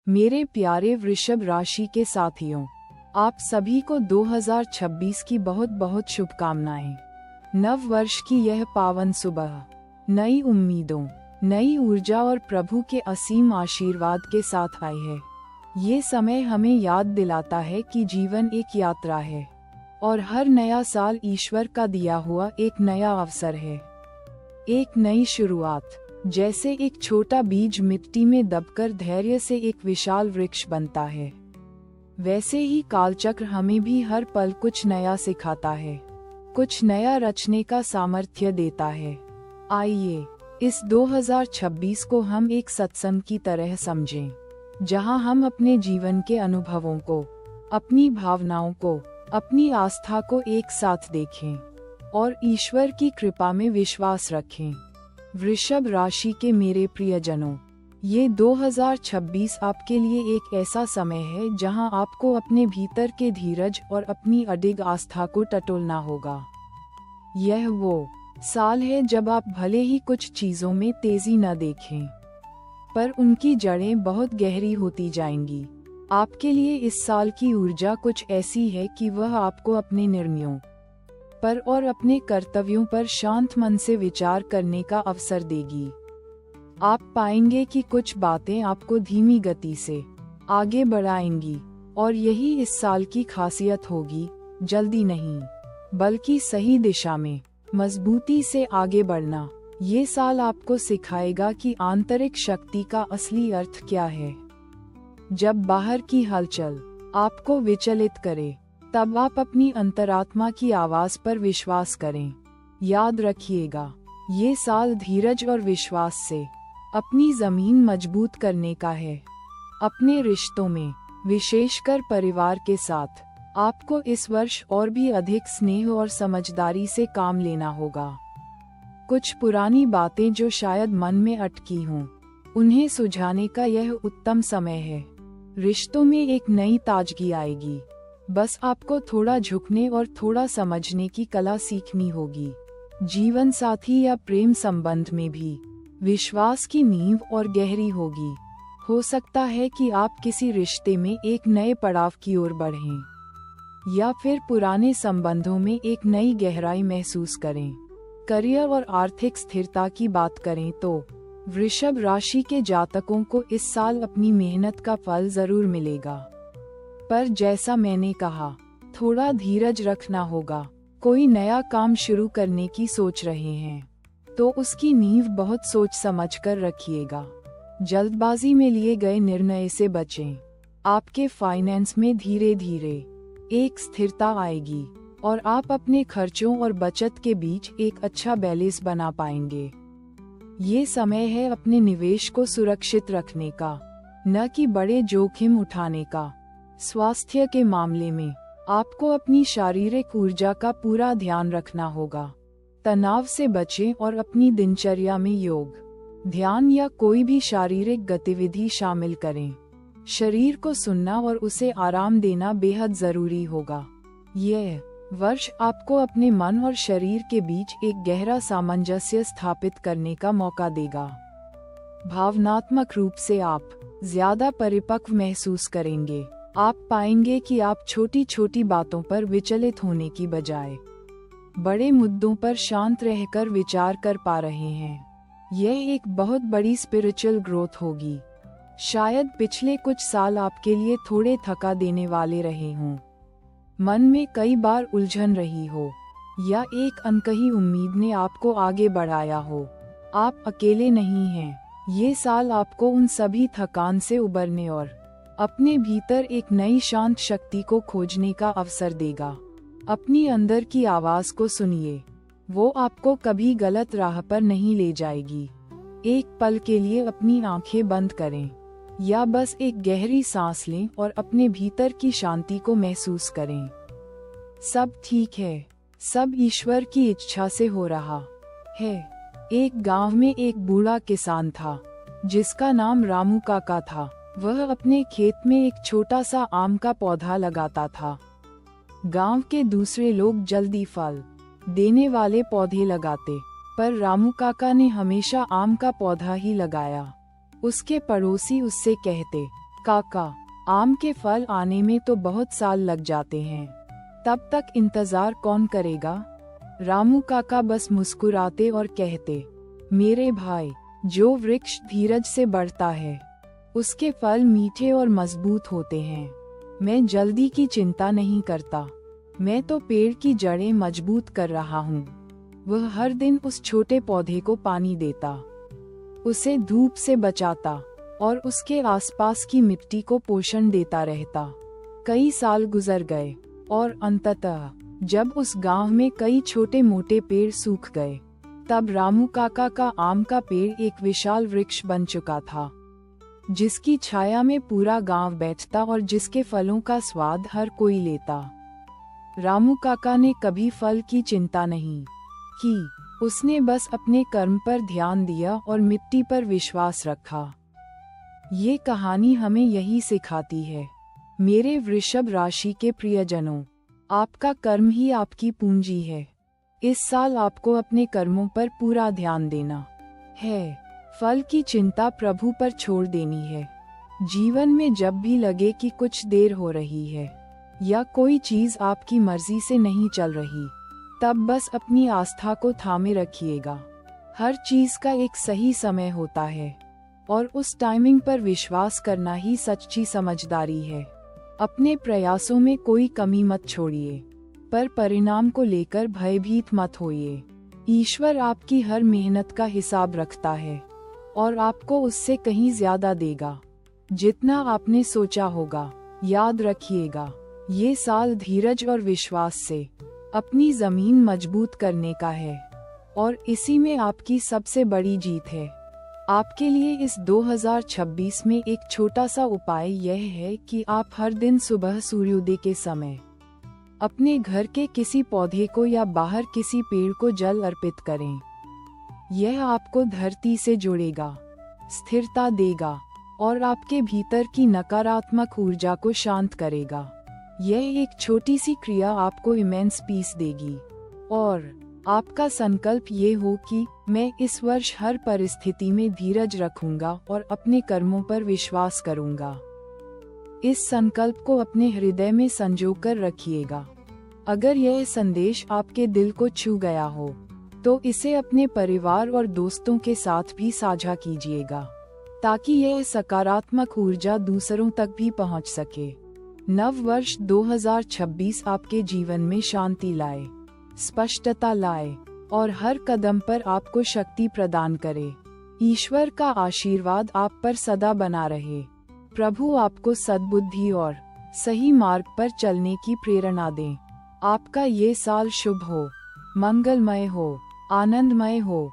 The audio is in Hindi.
मेरे प्यारे वृषभ राशि के साथियों, आप सभी को 2026 की बहुत बहुत शुभकामनाएं। नव वर्ष की यह पावन सुबह नई उम्मीदों, नई ऊर्जा और प्रभु के असीम आशीर्वाद के साथ आई है। ये समय हमें याद दिलाता है कि जीवन एक यात्रा है और हर नया साल ईश्वर का दिया हुआ एक नया अवसर है, एक नई शुरुआत। जैसे एक छोटा बीज मिट्टी में दबकर धैर्य से एक विशाल वृक्ष बनता है, वैसे ही कालचक्र हमें भी हर पल कुछ नया सिखाता है, कुछ नया रचने का सामर्थ्य देता है। आइए इस 2026 को हम एक सत्संग की तरह समझें, जहां हम अपने जीवन के अनुभवों को, अपनी भावनाओं को, अपनी आस्था को एक साथ देखें और ईश्वर की कृपा में विश्वास रखें। वृषभ राशि के मेरे प्रियजनों, ये 2026 आपके लिए एक ऐसा समय है जहां आपको अपने भीतर के धीरज और अपनी अडिग आस्था को टटोलना होगा। यह वो साल है जब आप भले ही कुछ चीजों में तेजी न देखें, पर उनकी जड़ें बहुत गहरी होती जाएंगी। आपके लिए इस साल की ऊर्जा कुछ ऐसी है कि वह आपको अपने निर्णयों पर और अपने कर्तव्यों पर शांत मन से विचार करने का अवसर देगी। आप पाएंगे कि कुछ बातें आपको धीमी गति से आगे बढ़ाएंगी और यही इस साल की खासियत होगी, जल्दी नहीं बल्कि सही दिशा में मजबूती से आगे बढ़ना। ये साल आपको सिखाएगा कि आंतरिक शक्ति का असली अर्थ क्या है। जब बाहर की हलचल आपको विचलित करे, तब आप अपनी अंतरात्मा की आवाज पर विश्वास करें। याद रखिएगा, ये साल धीरज और विश्वास से अपनी जमीन मजबूत करने का है। अपने रिश्तों में, विशेषकर परिवार के साथ, आपको इस वर्ष और भी अधिक स्नेह और समझदारी से काम लेना होगा। कुछ पुरानी बातें जो शायद मन में अटकी हों, उन्हें सुलझाने का यह उत्तम समय है। रिश्तों में एक नई ताजगी आएगी, बस आपको थोड़ा झुकने और थोड़ा समझने की कला सीखनी होगी। जीवन साथी या प्रेम संबंध में भी विश्वास की नींव और गहरी होगी। हो सकता है कि आप किसी रिश्ते में एक नए पड़ाव की ओर बढ़ें या फिर पुराने संबंधों में एक नई गहराई महसूस करें। करियर और आर्थिक स्थिरता की बात करें तो वृषभ राशि के जातकों को इस साल अपनी मेहनत का फल जरूर मिलेगा, पर जैसा मैंने कहा, थोड़ा धीरज रखना होगा। कोई नया काम शुरू करने की सोच रहे हैं तो उसकी नींव बहुत सोच समझकर रखिएगा। जल्दबाजी में लिए गए निर्णय से बचें। आपके फाइनेंस में धीरे धीरे एक स्थिरता आएगी और आप अपने खर्चों और बचत के बीच एक अच्छा बैलेंस बना पाएंगे। ये समय है अपने निवेश को सुरक्षित रखने का, न कि बड़े जोखिम उठाने का। स्वास्थ्य के मामले में आपको अपनी शारीरिक ऊर्जा का पूरा ध्यान रखना होगा। तनाव से बचें और अपनी दिनचर्या में योग, ध्यान या कोई भी शारीरिक गतिविधि शामिल करें। शरीर को सुनना और उसे आराम देना बेहद जरूरी होगा। यह वर्ष आपको अपने मन और शरीर के बीच एक गहरा सामंजस्य स्थापित करने का मौका देगा। भावनात्मक रूप से आप ज्यादा परिपक्व महसूस करेंगे। आप पाएंगे कि आप छोटी छोटी बातों पर विचलित होने की बजाय बड़े मुद्दों पर शांत रहकर विचार कर पा रहे हैं। यह एक बहुत बड़ी स्पिरिचुअल ग्रोथ होगी। शायद पिछले कुछ साल आपके लिए थोड़े थका देने वाले रहे हों। मन में कई बार उलझन रही हो या एक अनकही उम्मीद ने आपको आगे बढ़ाया हो। आप अकेले नहीं हैं। ये साल आपको उन सभी थकान से उबरने और अपने भीतर एक नई शांत शक्ति को खोजने का अवसर देगा। अपनी अंदर की आवाज को सुनिए, वो आपको कभी गलत राह पर नहीं ले जाएगी। एक पल के लिए अपनी आंखें बंद करें या बस एक गहरी सांस लें और अपने भीतर की शांति को महसूस करें। सब ठीक है, सब ईश्वर की इच्छा से हो रहा है। एक गांव में एक बूढ़ा किसान था जिसका नाम रामू काका था। वह अपने खेत में एक छोटा सा आम का पौधा लगाता था। गांव के दूसरे लोग जल्दी फल देने वाले पौधे लगाते, पर रामू काका ने हमेशा आम का पौधा ही लगाया। उसके पड़ोसी उससे कहते, काका, आम के फल आने में तो बहुत साल लग जाते हैं, तब तक इंतजार कौन करेगा? रामू काका बस मुस्कुराते और कहते, मेरे भाई, जो वृक्ष धीरज से बढ़ता है उसके फल मीठे और मजबूत होते हैं। मैं जल्दी की चिंता नहीं करता, मैं तो पेड़ की जड़ें मजबूत कर रहा हूँ। वह हर दिन उस छोटे पौधे को पानी देता, उसे धूप से बचाता और उसके आसपास की मिट्टी को पोषण देता रहता। कई साल गुजर गए और अंततः जब उस गांव में कई छोटे मोटे पेड़ सूख गए, तब रामू काका का आम का पेड़ एक विशाल वृक्ष बन चुका था, जिसकी छाया में पूरा गांव बैठता और जिसके फलों का स्वाद हर कोई लेता। रामू काका ने कभी फल की चिंता नहीं की, उसने बस अपने कर्म पर ध्यान दिया और मिट्टी पर विश्वास रखा। ये कहानी हमें यही सिखाती है, मेरे वृषभ राशि के प्रियजनों, आपका कर्म ही आपकी पूंजी है। इस साल आपको अपने कर्मों पर पूरा ध्यान देना है, फल की चिंता प्रभु पर छोड़ देनी है। जीवन में जब भी लगे कि कुछ देर हो रही है या कोई चीज आपकी मर्जी से नहीं चल रही, तब बस अपनी आस्था को थामे रखिएगा। हर चीज का एक सही समय होता है और उस टाइमिंग पर विश्वास करना ही सच्ची समझदारी है। अपने प्रयासों में कोई कमी मत छोड़िए, पर परिणाम को लेकर भयभीत मत होइए। ईश्वर आपकी हर मेहनत का हिसाब रखता है और आपको उससे कहीं ज्यादा देगा, जितना आपने सोचा होगा। याद रखिएगा, ये साल धीरज और विश्वास से अपनी जमीन मजबूत करने का है और इसी में आपकी सबसे बड़ी जीत है। आपके लिए इस 2026 में एक छोटा सा उपाय यह है कि आप हर दिन सुबह सूर्योदय के समय अपने घर के किसी पौधे को या बाहर किसी पेड़ को जल अर्पित करें। यह आपको धरती से जोड़ेगा, स्थिरता देगा और आपके भीतर की नकारात्मक ऊर्जा को शांत करेगा। यह एक छोटी सी क्रिया आपको इमेंस पीस देगी और आपका संकल्प ये हो कि मैं इस वर्ष हर परिस्थिति में धीरज रखूंगा और अपने कर्मों पर विश्वास करूंगा। इस संकल्प को अपने हृदय में संजोकर रखिएगा। अगर यह संदेश आपके दिल को छू गया हो, तो इसे अपने परिवार और दोस्तों के साथ भी साझा कीजिएगा, ताकि यह सकारात्मक ऊर्जा दूसरों तक भी पहुंच सके। नव वर्ष 2026 आपके जीवन में शांति लाए, स्पष्टता लाए और हर कदम पर आपको शक्ति प्रदान करे। ईश्वर का आशीर्वाद आप पर सदा बना रहे। प्रभु आपको सद्बुद्धि और सही मार्ग पर चलने की प्रेरणा दें। आपका ये साल शुभ हो, मंगलमय हो, आनंदमय हो